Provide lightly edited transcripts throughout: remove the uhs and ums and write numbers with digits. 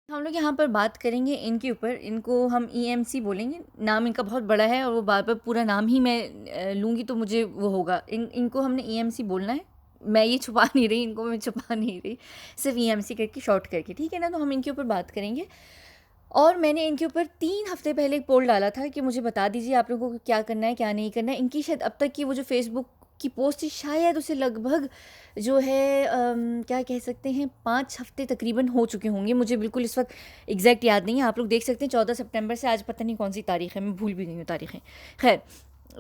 हम लोग यहाँ पर बात करेंगे इनके ऊपर। इनको हम ईएमसी बोलेंगे। नाम इनका बहुत बड़ा है और वो बार बार पूरा नाम ही मैं लूँगी तो मुझे वो होगा। इनको हमने ईएमसी बोलना है। मैं ये छुपा नहीं रही, इनको मैं छुपा नहीं रही, सिर्फ ईएमसी करके शॉर्ट करके, ठीक है ना। तो हम इनके ऊपर बात करेंगे। और मैंने इनके ऊपर 3 हफ्ते पहले एक पोल डाला था कि मुझे बता दीजिए आप लोगों को क्या करना है क्या नहीं करना है। इनकी शायद अब तक की वो जो फेसबुक की पोस्ट थी, शायद उसे लगभग जो है क्या कह सकते हैं 5 हफ्ते तकरीबन हो चुके होंगे। मुझे बिल्कुल इस वक्त एग्जैक्ट याद नहीं है। आप लोग देख सकते हैं 14 सितंबर से आज पता नहीं कौन सी तारीख है, मैं भूल भी गई हूँ तारीखें। खैर,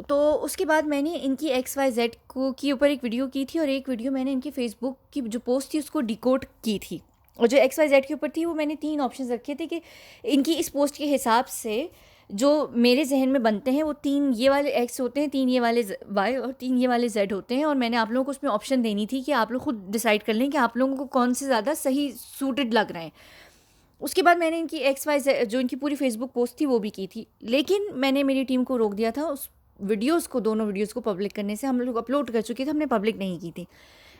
तो उसके बाद मैंने इनकी XYZ को के ऊपर एक वीडियो की थी और एक वीडियो मैंने इनकी फेसबुक की जो पोस्ट थी उसको डिकोड की थी। और जो XYZ के ऊपर थी वो मैंने 3 ऑप्शन रखे थे कि इनकी इस पोस्ट के हिसाब से जो मेरे जहन में बनते हैं वो 3 ये वाले एक्स होते हैं, 3 ये वाले वाई और 3 ये वाले जेड होते हैं। और मैंने आप लोगों को उसमें ऑप्शन देनी थी कि आप लोग खुद डिसाइड कर लें कि आप लोगों को कौन से ज़्यादा सही सूटेड लग रहे हैं। उसके बाद मैंने इनकी XYZ जो इनकी पूरी फेसबुक पोस्ट थी वो भी की थी, लेकिन मैंने मेरी टीम को रोक दिया था उस वीडियोस को, दोनों वीडियोस को पब्लिक करने से। हम लोग अपलोड कर चुके थे, हमने पब्लिक नहीं की थी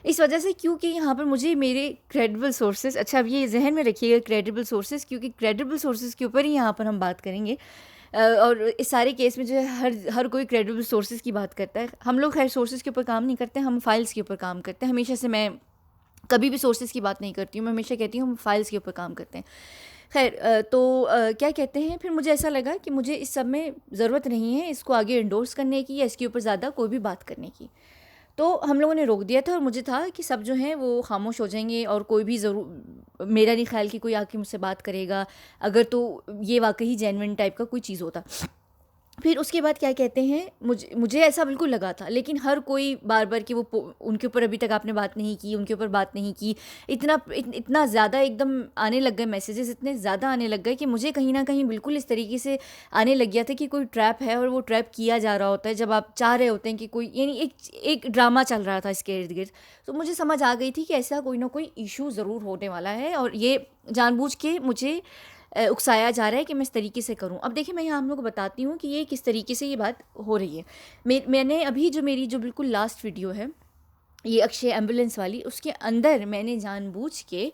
इस वजह से, क्योंकि यहाँ पर मुझे मेरे क्रेडिबल सोर्सेज, अच्छा अब ये जहन में रखिएगा क्रेडिबल सोर्सेज, क्योंकि क्रेडिबल सोर्सेज के ऊपर ही यहाँ पर हम बात करेंगे। और इस सारे केस में जो है हर कोई क्रेडिबल सोर्सेज की बात करता है। हम लोग खैर सोर्सेज के ऊपर काम नहीं करते, हम फाइल्स के ऊपर काम करते हैं। हमेशा से मैं कभी भी सोर्सेज की बात नहीं करती हूँ, मैं हमेशा कहती हूँ हम फाइल्स के ऊपर काम करते हैं। खैर, क्या कहते हैं, फिर मुझे ऐसा लगा कि मुझे इस सब में ज़रूरत नहीं है इसको आगे एंडोर्स करने की या इसके ऊपर ज़्यादा कोई भी बात करने की। तो हम लोगों ने रोक दिया था और मुझे था कि सब जो हैं वो खामोश हो जाएंगे और कोई भी ज़रूर, मेरा नहीं ख्याल कि कोई आके मुझसे बात करेगा, अगर तो ये वाकई जेन्युइन टाइप का कोई चीज़ होता। फिर उसके बाद क्या कहते हैं, मुझे ऐसा बिल्कुल लगा था, लेकिन हर कोई बार बार कि उनके ऊपर अभी तक आपने बात नहीं की, उनके ऊपर बात नहीं की, इतना ज़्यादा एकदम आने लग गए मैसेजेस, इतने ज़्यादा आने लग गए कि मुझे कहीं ना कहीं बिल्कुल इस तरीके से आने लग गया था कि कोई ट्रैप है और वो ट्रैप किया जा रहा होता है जब आप चाह रहे होते हैं कि कोई, यानी एक ड्रामा चल रहा था इसके इर्द गिर्द। तो मुझे समझ आ गई थी कि ऐसा कोई ना कोई इशू ज़रूर होने वाला है और ये जानबूझ के मुझे उकसाया जा रहा है कि मैं इस तरीके से करूं। अब देखिए, मैं यहाँ हम लोग को बताती हूँ कि ये किस तरीके से ये बात हो रही है। मैंने अभी जो मेरी जो बिल्कुल लास्ट वीडियो है ये अक्षय एम्बुलेंस वाली, उसके अंदर मैंने जानबूझ के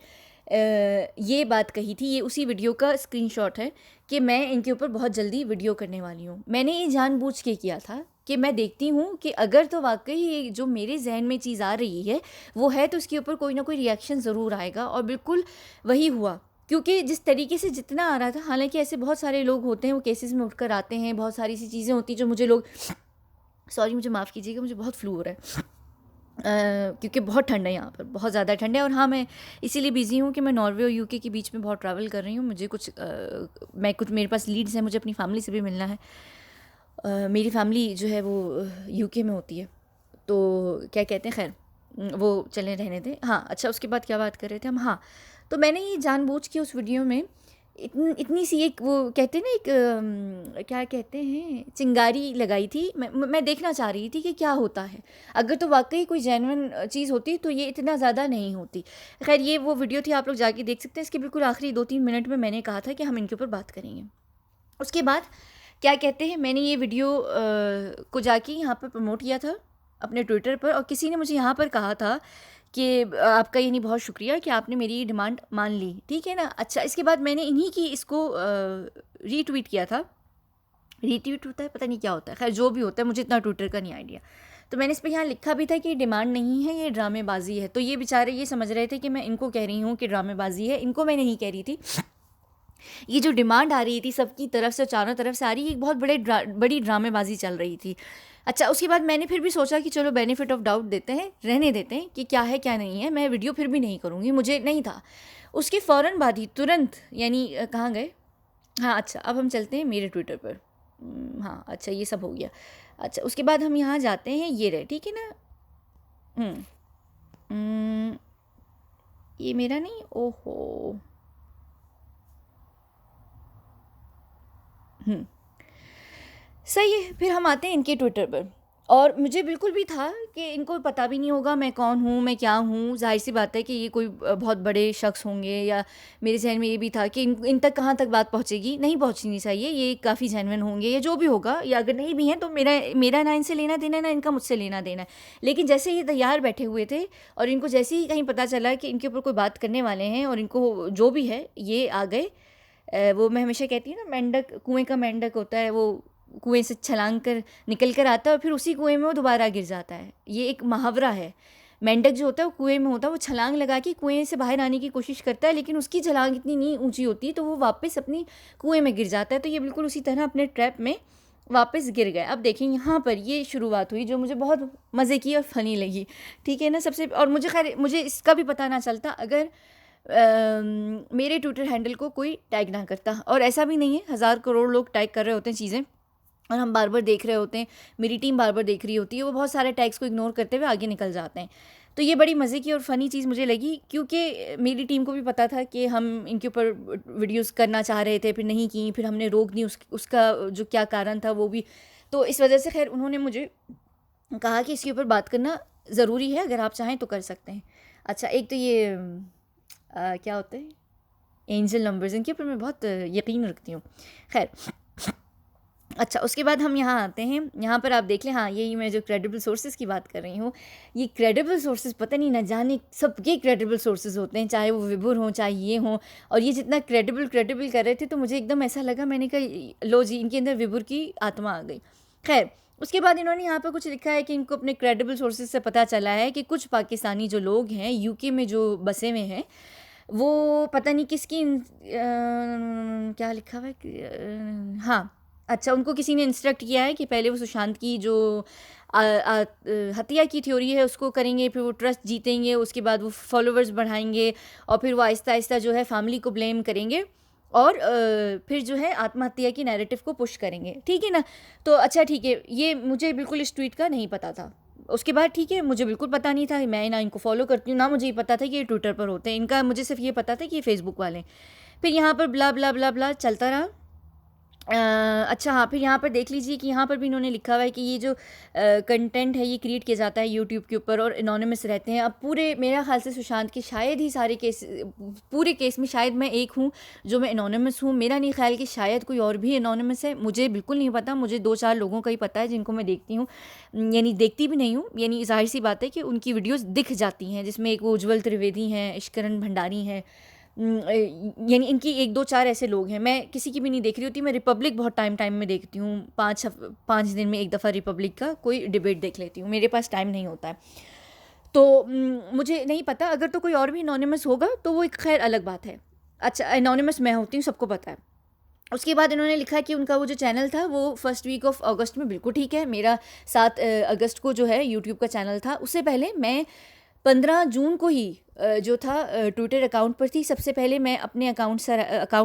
ये बात कही थी, ये उसी वीडियो का स्क्रीनशॉट है कि मैं इनके ऊपर बहुत जल्दी वीडियो करने वाली हूँ। मैंने ये जानबूझ के किया था कि मैं देखती हूँ कि अगर तो वाकई ये जो मेरे जहन में चीज़ आ रही है वो है तो उसके ऊपर कोई ना कोई रिएक्शन ज़रूर आएगा, और बिल्कुल वही हुआ। क्योंकि जिस तरीके से जितना आ रहा था, हालांकि ऐसे बहुत सारे लोग होते हैं वो केसेस में उठकर आते हैं, बहुत सारी सी चीज़ें होती हैं जो मुझे लोग, सॉरी मुझे माफ़ कीजिएगा, मुझे बहुत फ्लू हो रहा है क्योंकि बहुत ठंड है यहाँ पर, बहुत ज़्यादा ठंड है। और हाँ, मैं इसीलिए बिज़ी हूँ कि मैं नॉर्वे और यूके के बीच में बहुत ट्रैवल कर रही हूँ। मुझे कुछ मेरे पास लीड्स हैं, मुझे अपनी फैमिली से भी मिलना है। मेरी फैमिली जो है वो यूके में होती है। तो क्या कहते हैं, खैर वो चले रहने दें। हाँ, अच्छा, उसके बाद क्या बात कर रहे थे हम। हाँ, तो मैंने ये जानबूझ के उस वीडियो में इतनी सी एक, वो कहते हैं ना एक क्या कहते हैं, चिंगारी लगाई थी। मैं देखना चाह रही थी कि क्या होता है, अगर तो वाकई कोई जेन्युइन चीज़ होती तो ये इतना ज़्यादा नहीं होती। खैर, ये वो वीडियो थी, आप लोग जाके देख सकते हैं। इसके बिल्कुल आखिरी 2-3 मिनट में मैंने कहा था कि हम इनके ऊपर बात करेंगे। उसके बाद क्या कहते हैं, मैंने ये वीडियो को जाके यहाँ पर प्रमोट किया था अपने ट्विटर पर, और किसी ने मुझे यहाँ पर कहा था कि आपका ये नहीं, बहुत शुक्रिया कि आपने मेरी ये डिमांड मान ली, ठीक है ना। अच्छा, इसके बाद मैंने इन्हीं की इसको रीट्वीट किया था। रीट्वीट होता है, पता नहीं क्या होता है, खैर जो भी होता है, मुझे इतना ट्विटर का नहीं आइडिया। तो मैंने इस पर यहाँ लिखा भी था कि डिमांड नहीं है, ये ड्रामेबाजी है। तो ये बेचारे ये समझ रहे थे कि मैं इनको कह रही हूँ कि ड्रामेबाजी है, इनको मैं नहीं कह रही थी। ये जो डिमांड आ रही थी सबकी तरफ से, चारों तरफ से आ रही, एक बहुत बड़ी ड्रामेबाजी चल रही थी। अच्छा, उसके बाद मैंने फिर भी सोचा कि चलो बेनिफिट ऑफ डाउट देते हैं, रहने देते हैं कि क्या है क्या नहीं है, मैं वीडियो फिर भी नहीं करूँगी, मुझे नहीं था। उसके फ़ौरन बाद ही तुरंत, यानी कहाँ गए, हाँ अच्छा, अब हम चलते हैं मेरे ट्विटर पर। हाँ अच्छा, ये सब हो गया। अच्छा, उसके बाद हम यहाँ जाते हैं, ये रहे, ठीक है ना। हम्म, हम्म, ये मेरा नहीं, ओहो। हम्म, सही है, फिर हम आते हैं इनके ट्विटर पर। और मुझे बिल्कुल भी था कि इनको पता भी नहीं होगा मैं कौन हूँ, मैं क्या हूँ। ज़ाहिर-सी बात है कि ये कोई बहुत बड़े शख्स होंगे, या मेरे ज़हन में ये भी था कि इन तक कहाँ तक बात पहुँचेगी, नहीं पहुँचनी चाहिए, ये काफ़ी जेन्युइन होंगे या जो भी होगा, या अगर नहीं भी हैं तो मेरा मेरा ना इनसे लेना-देना है, ना इनका मुझसे लेना-देना है। लेकिन जैसे ये तैयार बैठे हुए थे और इनको जैसे ही कहीं पता चला कि इनके ऊपर कोई बात करने वाले हैं और इनको जो भी है, ये आ गए। वो मैं हमेशा कहती हूँ ना, मेंढक, कुएँ का मेंढक होता है, वो कुएँ से छलांग कर निकल कर आता है और फिर उसी कुएँ में वो दोबारा गिर जाता है। ये एक मुहावरा है। मेंढक जो होता है वो कुएँ में होता है, वो छलांग लगा के कुएँ से बाहर आने की कोशिश करता है, लेकिन उसकी छलांग इतनी नहीं ऊँची होती है तो वो वापस अपनी कुएँ में गिर जाता है। तो ये बिल्कुल उसी तरह अपने ट्रैप में वापस गिर गए। अब देखिए यहाँ पर ये शुरुआत हुई जो मुझे बहुत मज़े की और फ़नी लगी, ठीक है ना? सबसे और मुझे खैर मुझे इसका भी पता ना चलता अगर मेरे ट्विटर हैंडल को कोई टैग ना करता। और ऐसा भी नहीं है, हज़ार करोड़ लोग टैग कर रहे होते हैं चीज़ें और हम बार-बार देख रहे होते हैं, मेरी टीम बार-बार देख रही होती है, वो बहुत सारे टैग्स को इग्नोर करते हुए आगे निकल जाते हैं। तो ये बड़ी मज़े की और फ़नी चीज़ मुझे लगी, क्योंकि मेरी टीम को भी पता था कि हम इनके ऊपर वीडियोज़ करना चाह रहे थे, फिर नहीं की, फिर हमने रोक दी, उसका जो क्या कारण था वो भी। तो इस वजह से खैर उन्होंने मुझे कहा कि इसके ऊपर बात करना ज़रूरी है, अगर आप चाहें तो कर सकते हैं। अच्छा, एक तो ये क्या होता है, एंजल नंबर्स, इनके ऊपर मैं बहुत यकीन रखती हूँ। खैर, अच्छा, उसके बाद हम यहाँ आते हैं, यहाँ पर आप देख लें, हाँ, यही मैं जो क्रेडिबल सोर्सेज़ की बात कर रही हूँ, ये क्रेडिबल सोर्सेज़ पता नहीं ना जाने सबके क्रेडिबल सोर्सेज़ होते हैं, चाहे वो विभुर हों, चाहे ये हों। और ये जितना क्रेडिबल कर रहे थे तो मुझे एकदम ऐसा लगा, मैंने कहा लो जी, इनके अंदर विभुर की आत्मा आ गई। खैर, उसके बाद इन्होंने यहाँ पर कुछ लिखा है कि इनको अपने क्रेडिबल सोर्सेज़ से पता चला है कि कुछ पाकिस्तानी जो लोग हैं यूके में जो बसे हुए हैं, वो पता नहीं किसकी क्या लिखा हुआ है हाँ, अच्छा, उनको किसी ने इंस्ट्रक्ट किया है कि पहले वो सुशांत की जो हत्या की थ्योरी है उसको करेंगे, फिर वो ट्रस्ट जीतेंगे, उसके बाद वो फॉलोअर्स बढ़ाएंगे और फिर वो आहिस्ता आहिस्ता जो है फैमिली को ब्लेम करेंगे और फिर जो है आत्महत्या की नैरेटिव को पुश करेंगे, ठीक है ना? तो अच्छा, ठीक है, ये मुझे बिल्कुल इस ट्वीट का नहीं पता था। उसके बाद ठीक है, मुझे बिल्कुल पता नहीं था, मैं ना इनको फॉलो करती हूँ, ना मुझे ये पता था कि ये ट्विटर पर होते हैं, इनका मुझे सिर्फ ये पता था कि ये फेसबुक वाले हैं। फिर यहाँ पर ब्ला ब्ला ब्ला ब्ला चलता रहा। अच्छा, हाँ, फिर यहाँ पर देख लीजिए कि यहाँ पर भी इन्होंने लिखा हुआ है कि ये जो कंटेंट है ये क्रिएट किया जाता है यूट्यूब के ऊपर और एनोनिमस रहते हैं। अब पूरे मेरा ख़्याल से सुशांत के शायद ही सारे केस, पूरे केस में शायद मैं एक हूँ जो मैं एनोनिमस हूँ। मेरा नहीं ख़्याल कि शायद कोई और भी एनोनिमस है, मुझे बिल्कुल नहीं पता। मुझे 2-4 लोगों का ही पता है जिनको मैं देखती हूँ, यानी देखती भी नहीं हूँ, यानी ज़ाहिर-सी बात है कि उनकी वीडियोज़ दिख जाती हैं, जिसमें एक वो उज्ज्वल त्रिवेदी हैं, इश्करण भंडारी हैं, यानी इनकी 1-2-4 ऐसे लोग हैं। मैं किसी की भी नहीं देख रही होती, मैं रिपब्लिक बहुत टाइम में देखती हूँ, 5 दिन में एक दफ़ा रिपब्लिक का कोई डिबेट देख लेती हूँ, मेरे पास टाइम नहीं होता है। तो मुझे नहीं पता, अगर तो कोई और भी एनोनिमस होगा तो वो एक खैर अलग बात है। अच्छा, एनोनिमस मैं होती हूँ, सबको पता है। उसके बाद इन्होंने लिखा कि उनका वो जो चैनल था वो फर्स्ट वीक ऑफ अगस्त में, बिल्कुल ठीक है, मेरा 7 अगस्त को जो है यूट्यूब का चैनल था। उससे पहले मैं 15 जून को ही जो था ट्विटर अकाउंट पर थी। सबसे पहले मैं अपने अकाउंट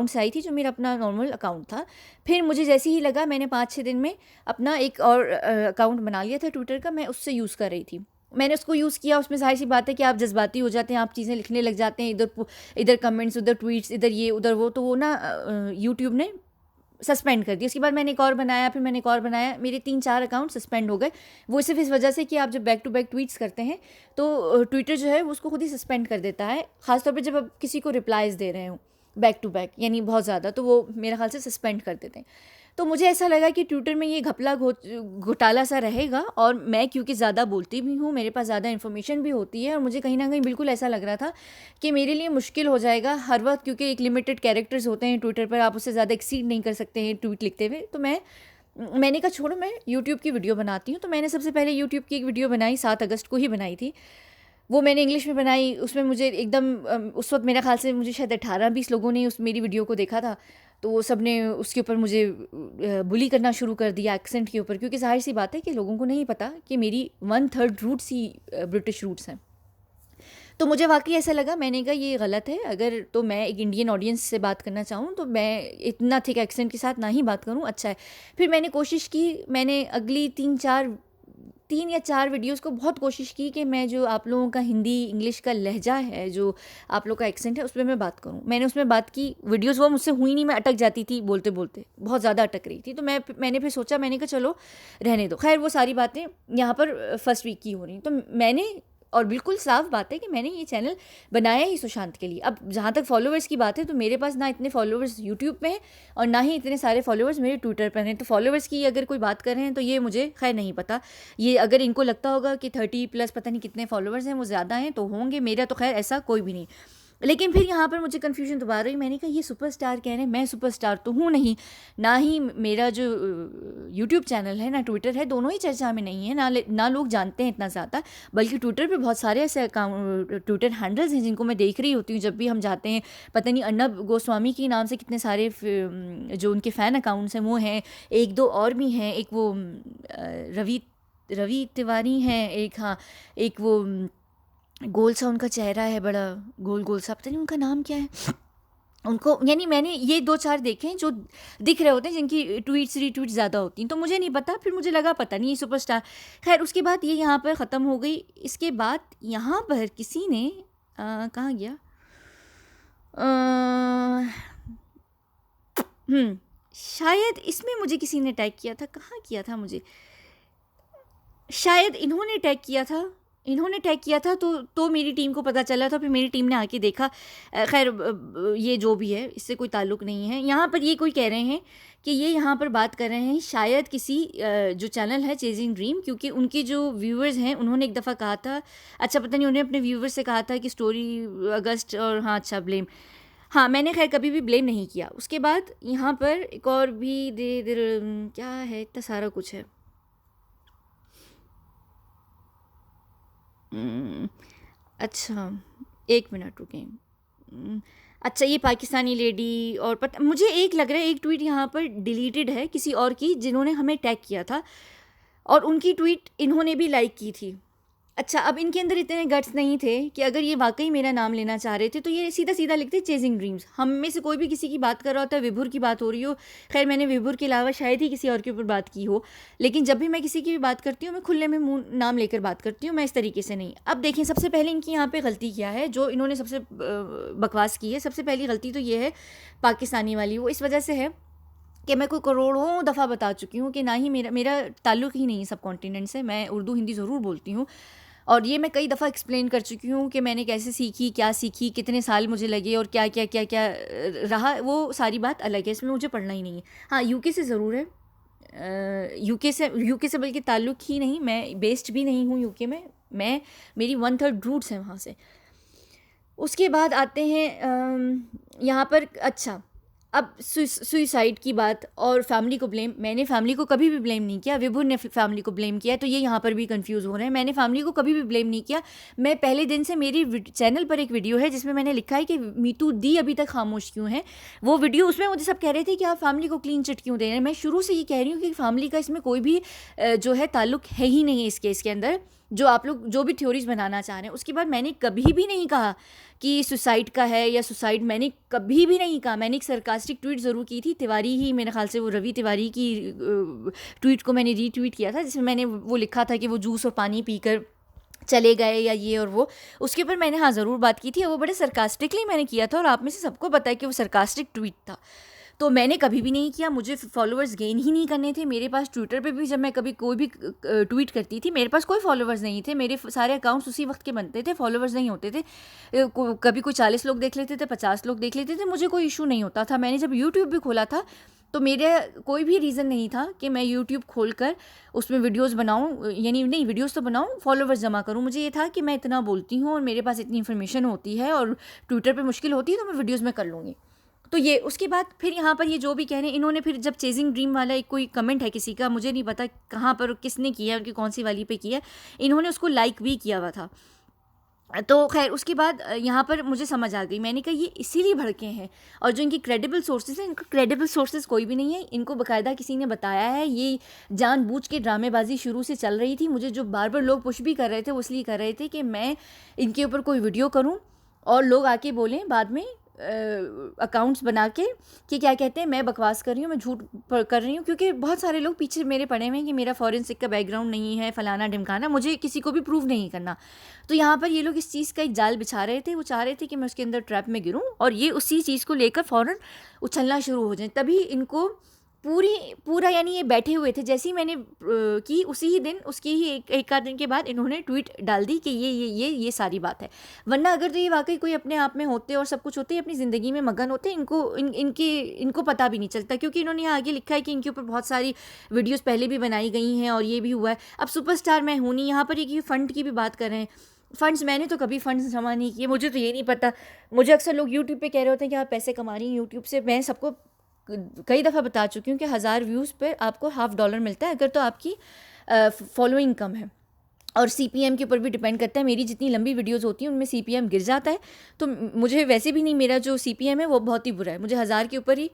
से आई थी, जो मेरा अपना नॉर्मल अकाउंट था। फिर मुझे जैसे ही लगा, मैंने 5-6 दिन में अपना एक और अकाउंट बना लिया था ट्विटर का, मैं उससे यूज़ कर रही थी। मैंने उसको यूज़ किया, उसमें ज़ाहिर सी बात है कि आप जज्बाती हो जाते हैं, आप चीज़ें लिखने लग जाते हैं, इधर कमेंट्स, उधर ट्वीट्स, इधर ये उधर वो, तो वो ना यूट्यूब ने सस्पेंड कर दिया। उसके बाद मैंने एक और बनाया, फिर मैंने एक और बनाया, मेरे 3-4 अकाउंट सस्पेंड हो गए। वो सिर्फ इस वजह से कि आप जब बैक टू बैक ट्वीट्स करते हैं तो ट्विटर जो है वो उसको खुद ही सस्पेंड कर देता है, ख़ासतौर पे जब आप किसी को रिप्लाइज़ दे रहे हो बैक टू बैक, यानी बहुत ज़्यादा, तो वो मेरे ख्याल से सस्पेंड कर देते हैं। तो मुझे ऐसा लगा कि ट्विटर में ये घपला घोटाला सा रहेगा, और मैं क्योंकि ज़्यादा बोलती भी हूँ, मेरे पास ज़्यादा इन्फॉर्मेशन भी होती है, और मुझे कहीं ना कहीं बिल्कुल ऐसा लग रहा था कि मेरे लिए मुश्किल हो जाएगा हर वक्त, क्योंकि एक लिमिटेड कैरेक्टर्स होते हैं ट्विटर पर, आप उससे ज़्यादा एक्सीड नहीं कर सकते हैं ट्वीट लिखते हुए। तो मैंने कहा छोड़ो, मैं यूट्यूब की वीडियो बनाती हूँ। तो मैंने सबसे पहले यूट्यूब की एक वीडियो बनाई, 7 अगस्त को ही बनाई थी। वो मैंने इंग्लिश में बनाई, उसमें मुझे एकदम उस वक्त मेरा ख्याल से मुझे शायद 18-20 लोगों ने उस मेरी वीडियो को देखा था। तो वो सब ने उसके ऊपर मुझे बुली करना शुरू कर दिया एक्सेंट के ऊपर, क्योंकि ज़ाहिर सी बात है कि लोगों को नहीं पता कि मेरी 1/3 रूट्स ही ब्रिटिश रूट्स हैं। तो मुझे वाकई ऐसा लगा, मैंने कहा ये गलत है, अगर तो मैं एक इंडियन ऑडियंस से बात करना चाहूँ तो मैं इतना थिक एक्सेंट के साथ ना ही बात करूँ, अच्छा है। फिर मैंने कोशिश की, मैंने अगली 3-4 3 या 4 वीडियोज़ को बहुत कोशिश की कि मैं जो आप लोगों का हिंदी इंग्लिश का लहजा है, जो आप लोग का एक्सेंट है, उसमें मैं बात करूँ। मैंने उसमें बात की, वीडियोज़ वो मुझसे हुई नहीं, मैं अटक जाती थी बोलते-बोलते, बहुत ज़्यादा अटक रही थी। तो मैंने फिर सोचा, मैंने कहा चलो रहने दो। ख़ैर वो सारी बातें यहाँ पर फर्स्ट वीक की हो रही। तो मैंने, और बिल्कुल साफ़ बात है कि मैंने ये चैनल बनाया ही सुशांत के लिए। अब जहाँ तक फॉलोवर्स की बात है, तो मेरे पास ना इतने फॉलोवर्स यूट्यूब पे हैं और ना ही इतने सारे फॉलोवर्स मेरे ट्विटर पर हैं। तो फॉलोवर्स की अगर कोई बात कर रहे हैं तो ये मुझे खैर नहीं पता। ये अगर इनको लगता होगा कि 30+ पता नहीं कितने फॉलोवर्स हैं, वो ज़्यादा हैं तो होंगे, मेरा तो खैर ऐसा कोई भी नहीं। लेकिन फिर यहाँ पर मुझे कन्फ्यूजन दोबारा हुई। मैंने कहा ये सुपरस्टार कह रहे हैं, मैं सुपरस्टार तो हूँ नहीं, ना ही मेरा जो यूट्यूब चैनल है ना ट्विटर है, दोनों ही चर्चा में नहीं है, ना लोग जानते हैं इतना ज़्यादा। बल्कि ट्विटर पे बहुत सारे ऐसे अकाउंट, ट्विटर हैंडल्स हैं जिनको मैं देख रही होती हूँ जब भी हम जाते हैं। पता नहीं अर्नब गोस्वामी के नाम से कितने सारे जो उनके फ़ैन अकाउंट्स हैं वो हैं, 1-2 और भी हैं। एक वो रवि तिवारी हैं, एक, हाँ, एक वो गोल सा उनका चेहरा है, बड़ा गोल गोल सा, पता नहीं उनका नाम क्या है। उनको, यानी मैंने ये 2-4 देखे हैं जो दिख रहे होते हैं, जिनकी ट्वीट्स रीट्वीट ज़्यादा होती हैं। तो मुझे नहीं पता, फिर मुझे लगा पता नहीं ये सुपरस्टार। खैर उसके बाद ये यहाँ पर ख़त्म हो गई। इसके बाद यहाँ पर किसी ने कहाँ गया, शायद इसमें मुझे किसी ने टैग किया था। कहाँ किया था मुझे, शायद इन्होंने टैग किया था। तो मेरी टीम को पता चला था, फिर मेरी टीम ने आके देखा। खैर ये जो भी है इससे कोई ताल्लुक़ नहीं है। यहाँ पर ये कोई कह रहे हैं कि ये यहाँ पर बात कर रहे हैं शायद किसी जो चैनल है चेजिंग ड्रीम, क्योंकि उनके जो व्यूअर्स हैं उन्होंने एक दफ़ा कहा था, अच्छा पता नहीं, उन्होंने अपने व्यूअर्स से कहा था कि स्टोरी अगस्त, और हाँ अच्छा ब्लेम, हाँ मैंने खैर कभी भी ब्लेम नहीं किया। उसके बाद यहाँ पर एक और भी क्या है, इतना सारा कुछ है। अच्छा 1 मिनट रुकें। अच्छा ये पाकिस्तानी लेडी, और पता मुझे एक लग रहा है एक ट्वीट यहाँ पर डिलीटेड है किसी और की, जिन्होंने हमें टैग किया था, और उनकी ट्वीट इन्होंने भी लाइक की थी। अच्छा, अब इनके अंदर इतने गट्स नहीं थे कि अगर ये वाकई मेरा नाम लेना चाह रहे थे तो ये सीधा सीधा लिखते चेजिंग ड्रीम्स। हम में से कोई भी किसी की बात कर रहा होता है, विभुर की बात हो रही हो, खैर मैंने विभुर के अलावा शायद ही किसी और के ऊपर बात की हो, लेकिन जब भी मैं किसी की भी बात करती हूँ मैं खुले में मुँह नाम लेकर बात करती हूँ, मैं इस तरीके से नहीं। अब देखें, सबसे पहले इनकी यहाँ पर गलती क्या है, जो इन्होंने सबसे बकवास की है। सबसे पहली गलती तो ये है पाकिस्तानी वाली, वो इस वजह से है कि मैं कोई करोड़ों दफ़ा बता चुकी हूँ कि ना ही मेरा ताल्लुक़ ही नहीं है सब कॉन्टिनेंट से। मैं उर्दू हिंदी ज़रूर बोलती हूँ, और ये मैं कई दफ़ा एक्सप्लेन कर चुकी हूँ कि मैंने कैसे सीखी, क्या सीखी, कितने साल मुझे लगे, और क्या क्या क्या क्या रहा, वो सारी बात अलग है, इसमें मुझे पढ़ना ही नहीं है। हाँ यूके से ज़रूर है, यूके से बल्कि ताल्लुक़ ही नहीं, मैं बेस्ड भी नहीं हूँ यूके में, मेरी 1/3 रूट्स हैं वहाँ से। उसके बाद आते हैं यहाँ पर, अच्छा अब सुसाइड की बात और फैमिली को ब्लेम। मैंने फैमिली को कभी भी ब्लेम नहीं किया, विभुर ने फैमिली को ब्लेम किया, तो ये यहाँ पर भी कंफ्यूज हो रहे हैं। मैंने फैमिली को कभी भी ब्लेम नहीं किया। मैं पहले दिन से, मेरी चैनल पर एक वीडियो है जिसमें मैंने लिखा है कि मीतू दी अभी तक खामोश क्यों है, वो वीडियो, उसमें मुझे सब कह रहे थे कि आप फैमिली को क्लीन चिट क्यों दे रहे हैं। मैं शुरू से ये कह रही हूँ कि फैमिली का इसमें कोई भी जो है ताल्लुक़ है ही नहीं इस केस के अंदर, जो आप लोग जो भी थ्योरीज बनाना चाह रहे हैं। उसके बाद मैंने कभी भी नहीं कहा कि सुसाइड का है या सुसाइड, मैंने कभी भी नहीं कहा। मैंने एक सरकास्टिक ट्वीट ज़रूर की थी, तिवारी ही, मेरे ख्याल से वो रवि तिवारी की ट्वीट को मैंने रीट्वीट किया था, जिसमें मैंने वो लिखा था कि वो जूस और पानी पीकर चले गए या ये और वो, उसके ऊपर मैंने हाँ ज़रूर बात की थी, और वो बड़े सरकास्टिकली मैंने किया था, और आप में से सबको पता है कि वो सरकास्टिक ट्वीट था। तो मैंने कभी भी नहीं किया, मुझे फॉलोअर्स गेन ही नहीं करने थे। मेरे पास ट्विटर पे भी जब मैं कभी कोई भी ट्वीट करती थी, मेरे पास कोई फॉलोअर्स नहीं थे, मेरे सारे अकाउंट्स उसी वक्त के बनते थे, फॉलोअर्स नहीं होते थे। कभी कोई 40 लोग देख लेते थे, 50 लोग देख लेते थे, मुझे कोई इशू नहीं होता था। मैंने जब यूट्यूब भी खोला था तो मेरा कोई भी रीज़न नहीं था कि मैं यूट्यूब खोलकर उसमें वीडियोस बनाऊं, यानी नहीं वीडियोस तो बनाऊं, फॉलोवर्स जमा करूं। मुझे ये था कि मैं इतना बोलती हूं और मेरे पास इतनी इन्फॉर्मेशन होती है और ट्विटर पे मुश्किल होती है तो मैं वीडियोस में कर लूँगी। तो ये, उसके बाद फिर यहाँ पर ये जो भी कह रहे हैं, इन्होंने फिर जब चेजिंग ड्रीम वाला एक कोई कमेंट है किसी का, मुझे नहीं पता कहाँ पर किसने किया है, उनकी कौन सी वाली पे किया है, इन्होंने उसको लाइक भी किया हुआ था। तो खैर उसके बाद यहाँ पर मुझे समझ आ गई, मैंने कहा ये इसीलिए भड़के हैं। और जो इनकी क्रेडिबल सोर्सेज हैं, इनका क्रेडिबल सोर्सेज कोई भी नहीं है, इनको बाकायदा किसी ने बताया है। ये जानबूझ के ड्रामेबाजी शुरू से चल रही थी। मुझे जो बार बार लोग पुश भी कर रहे थे वो इसलिए कर रहे थे कि मैं इनके ऊपर कोई वीडियो करूँ और लोग आके बोलें बाद में अकाउंट्स बना के कि क्या कहते हैं मैं बकवास कर रही हूँ, मैं झूठ कर रही हूँ, क्योंकि बहुत सारे लोग पीछे मेरे पड़े हुए हैं कि मेरा फॉरेंसिक का बैकग्राउंड नहीं है, फलाना ढिमकाना, मुझे किसी को भी प्रूव नहीं करना। तो यहाँ पर ये लोग इस चीज़ का एक जाल बिछा रहे थे, वो चाह रहे थे कि मैं उसके अंदर ट्रैप में गिरूँ और ये उसी चीज़ को लेकर फ़ौरन उछलना शुरू हो जाए। तभी इनको पूरा यानी ये बैठे हुए थे, जैसे ही मैंने की उसी ही दिन, उसकी ही एक आध दिन के बाद इन्होंने ट्वीट डाल दी कि ये सारी बात है। वरना अगर तो ये वाकई कोई अपने आप में होते और सब कुछ होते, अपनी ज़िंदगी में मगन होते, इनको पता भी नहीं चलता, क्योंकि इन्होंने यहाँ आगे लिखा है कि इनके ऊपर बहुत सारी वीडियोज़ पहले भी बनाई गई हैं और ये भी हुआ है। अब सुपरस्टार मैं हूँ नहीं, यहाँ पर ये फ़ंड की भी बात कर रहे हैं। फ़ंड्स, मैंने तो कभी फ़ंड्स जमा नहीं किए, मुझे तो ये नहीं पता। मुझे अक्सर लोग यूट्यूब पे कह रहे होते हैं कि आप पैसे कमा रही हैं यूट्यूब से। मैं सबको कई दफ़ा बता चुकी हूँ कि 1000 व्यूज़ पर आपको $50 मिलता है अगर तो आपकी फॉलोइंग कम है। और CPM के ऊपर भी डिपेंड करता है। मेरी जितनी लंबी वीडियोस होती हैं उनमें CPM गिर जाता है, तो मुझे वैसे भी नहीं, मेरा जो CPM है वो बहुत ही बुरा है, मुझे 1000 के ऊपर ही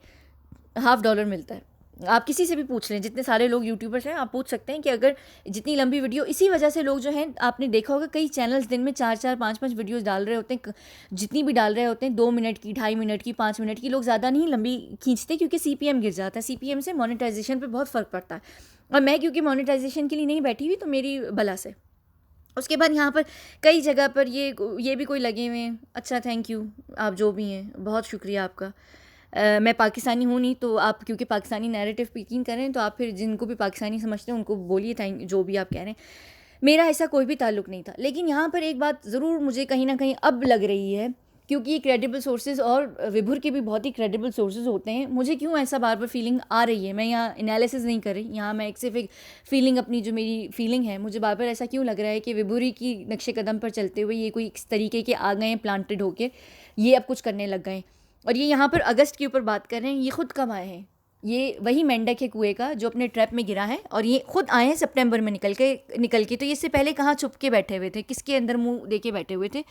$50 मिलता है। आप किसी से भी पूछ लें, जितने सारे लोग यूट्यूबर्स हैं, आप पूछ सकते हैं कि अगर जितनी लंबी वीडियो, इसी वजह से लोग जो हैं, आपने देखा होगा कई चैनल्स दिन में 4-4 5-5 वीडियोस डाल रहे होते हैं, जितनी भी डाल रहे होते हैं 2 मिनट की, 2.5 मिनट की, 5 मिनट की, लोग ज़्यादा नहीं लंबी खींचते क्योंकि CPM गिर जाता है। CPM से मोनेटाइजेशन पर बहुत फ़र्क पड़ता है, और मैं क्योंकि मोनेटाइजेशन के लिए नहीं बैठी हुई, तो मेरी बला से। उसके बाद यहाँ पर कई जगह पर ये भी कोई लगे हुए हैं। अच्छा, थैंक यू, आप जो भी हैं बहुत शुक्रिया आपका। मैं पाकिस्तानी हूँ नहीं, तो आप क्योंकि पाकिस्तानी नैरेटिव पिकिंग कर रहे हैं, तो आप फिर जिनको भी पाकिस्तानी समझते हैं उनको बोलिए थैंक, जो भी आप कह रहे हैं। मेरा ऐसा कोई भी ताल्लुक़ नहीं था, लेकिन यहाँ पर एक बात ज़रूर मुझे कहीं ना कहीं अब लग रही है, क्योंकि ये क्रेडिबल सोर्सेज और विभुर के भी बहुत ही क्रेडिबल सोर्सेज होते हैं। मुझे क्यों ऐसा बार बार फीलिंग आ रही है, मैं यहाँ एनालिसिस नहीं कर रही, यहाँ मैं सिर्फ एक फीलिंग, अपनी जो मेरी फीलिंग है, मुझे बार बार ऐसा क्यों लग रहा है कि विभुरी की नक्शे कदम पर चलते हुए ये कोई इस तरीके के आ गए हैं, प्लांटेड होके ये अब कुछ करने लग गए। और ये यहाँ पर अगस्त के ऊपर बात कर रहे हैं, ये खुद कब आए हैं? ये वही मेंढक है कुएं का जो अपने ट्रैप में गिरा है, और ये खुद आए हैं सितंबर में निकल के। तो ये इससे पहले कहाँ छुप के बैठे हुए थे, किसके अंदर मुंह दे के बैठे हुए थे?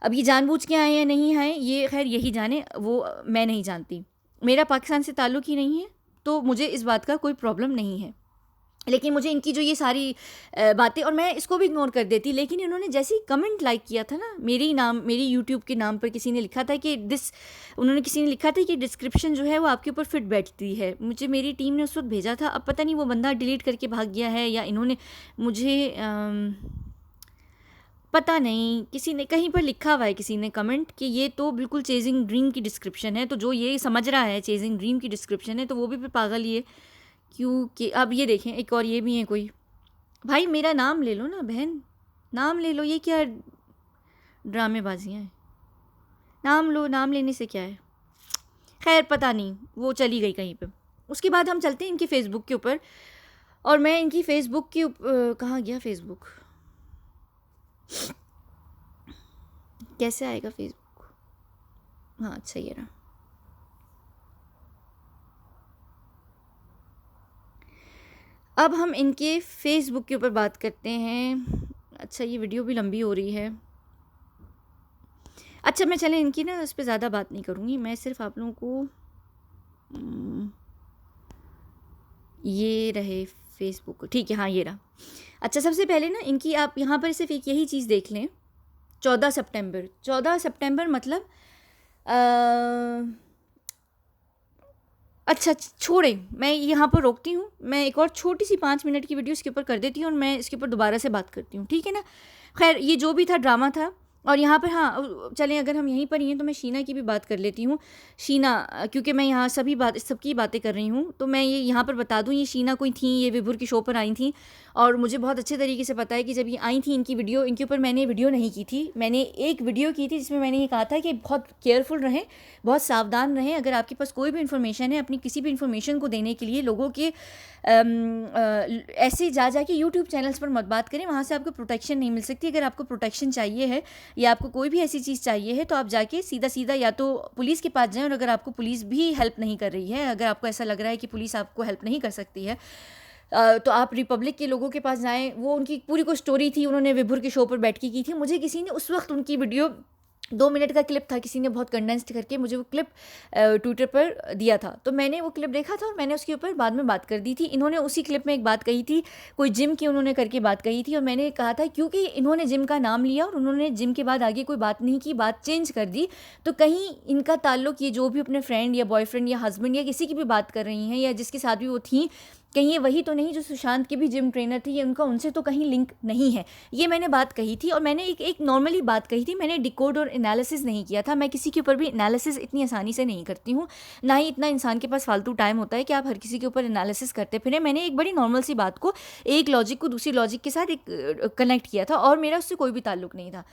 अब ये जानबूझ के आए या नहीं आए, ये खैर यही जाने, वो मैं नहीं जानती। मेरा पाकिस्तान से ताल्लुक़ ही नहीं है, तो मुझे इस बात का कोई प्रॉब्लम नहीं है। लेकिन मुझे इनकी जो ये सारी बातें, और मैं इसको भी इग्नोर कर देती, लेकिन इन्होंने जैसे ही कमेंट लाइक किया था ना, मेरी यूट्यूब के नाम पर किसी ने लिखा था कि किसी ने लिखा था कि डिस्क्रिप्शन जो है वो आपके ऊपर फिट बैठती है। मुझे मेरी टीम ने उस वक्त भेजा था, अब पता नहीं वो बंदा डिलीट करके भाग गया है या इन्होंने मुझे पता नहीं, किसी ने कहीं पर लिखा हुआ है, किसी ने कमेंट कि ये तो बिल्कुल चेजिंग ड्रीम की डिस्क्रिप्शन है। तो जो ये समझ रहा है चेजिंग ड्रीम की डिस्क्रिप्शन है, तो वो भी फिर पागल ही है, क्योंकि अब ये देखें, एक और ये भी है कोई, भाई मेरा नाम ले लो ना बहन, नाम ले लो, ये क्या ड्रामेबाजियाँ हैं? नाम लो, नाम लेने से क्या है? खैर पता नहीं, वो चली गई कहीं पे। उसके बाद हम चलते हैं इनके फेसबुक के ऊपर, और मैं इनकी फेसबुक के कहाँ गया फेसबुक, कैसे आएगा फेसबुक? हाँ अच्छा, ये रहा। अब हम इनके फेसबुक के ऊपर बात करते हैं। अच्छा, ये वीडियो भी लंबी हो रही है। अच्छा, मैं चले इनकी ना इस पर ज़्यादा बात नहीं करूँगी, मैं सिर्फ आप लोगों को ये रहे फेसबुक, ठीक है, हाँ ये रहा। अच्छा, सबसे पहले ना इनकी आप यहाँ पर सिर्फ एक यही चीज़ देख लें, 14 सितंबर मतलब अच्छा छोड़ें, मैं यहाँ पर रोकती हूँ। मैं एक और छोटी सी 5 मिनट की वीडियो इसके ऊपर कर देती हूँ और मैं इसके ऊपर दोबारा से बात करती हूँ, ठीक है ना? खैर, ये जो भी था ड्रामा था। और यहाँ पर हाँ चलें, अगर हम यहीं पर ही हैं तो मैं शीना की भी बात कर लेती हूँ। शीना, क्योंकि मैं यहाँ सबकी बातें कर रही हूँ, तो मैं ये यहाँ पर बता दूँ, ये शीना कोई थी, ये विभुर की शो पर आई थी, और मुझे बहुत अच्छे तरीके से पता है कि जब ये आई थी इनकी वीडियो, इनके ऊपर मैंने वीडियो नहीं की थी। मैंने एक वीडियो की थी जिसमें मैंने ये कहा था कि बहुत केयरफुल रहें, बहुत सावधान रहें। अगर आपके पास कोई भी इन्फॉर्मेशन है, अपनी किसी भी इन्फॉर्मेशन को देने के लिए लोगों के ऐसे जाके यूट्यूब चैनल्स पर मत बात करें, वहाँ से आपको प्रोटेक्शन नहीं मिल सकती। अगर आपको प्रोटेक्शन चाहिए है या आपको कोई भी ऐसी चीज़ चाहिए है, तो आप जाके सीधा या तो पुलिस के पास जाएं, और अगर आपको पुलिस भी हेल्प नहीं कर रही है, अगर आपको ऐसा लग रहा है कि पुलिस आपको हेल्प नहीं कर सकती है, तो आप रिपब्लिक के लोगों के पास जाएं। वो उनकी पूरी कोई स्टोरी थी, उन्होंने विभुर के शो पर बैठ के की थी। मुझे किसी ने उस वक्त उनकी वीडियो 2 मिनट का क्लिप था, किसी ने बहुत कंडेंस्ड करके मुझे वो क्लिप ट्विटर पर दिया था, तो मैंने वो क्लिप देखा था और मैंने उसके ऊपर बाद में बात कर दी थी। इन्होंने उसी क्लिप में एक बात कही थी, कोई जिम की उन्होंने करके बात कही थी, और मैंने कहा था क्योंकि इन्होंने जिम का नाम लिया और उन्होंने जिम के बाद आगे कोई बात नहीं की, बात चेंज कर दी, तो कहीं इनका ताल्लुक ये जो भी अपने फ्रेंड या बॉयफ्रेंड या हस्बैंड या किसी की भी बात कर रही हैं या जिसके साथ भी वो थी, कहीं ये वही तो नहीं जो सुशांत के भी जिम ट्रेनर थे, ये उनका उनसे तो कहीं लिंक नहीं है। ये मैंने बात कही थी और मैंने एक नॉर्मली बात कही थी, मैंने डिकोड और एनालिसिस नहीं किया था। मैं किसी के ऊपर भी एनालिसिस इतनी आसानी से नहीं करती हूँ, ना ही इतना इंसान के पास फालतू टाइम होता है कि आप हर किसी के ऊपर एनालिसिस करते फिरें। मैंने एक बड़ी नॉर्मल सी बात को, एक लॉजिक को दूसरी लॉजिक के साथ एक कनेक्ट किया था और मेरा उससे कोई भी ताल्लुक नहीं था।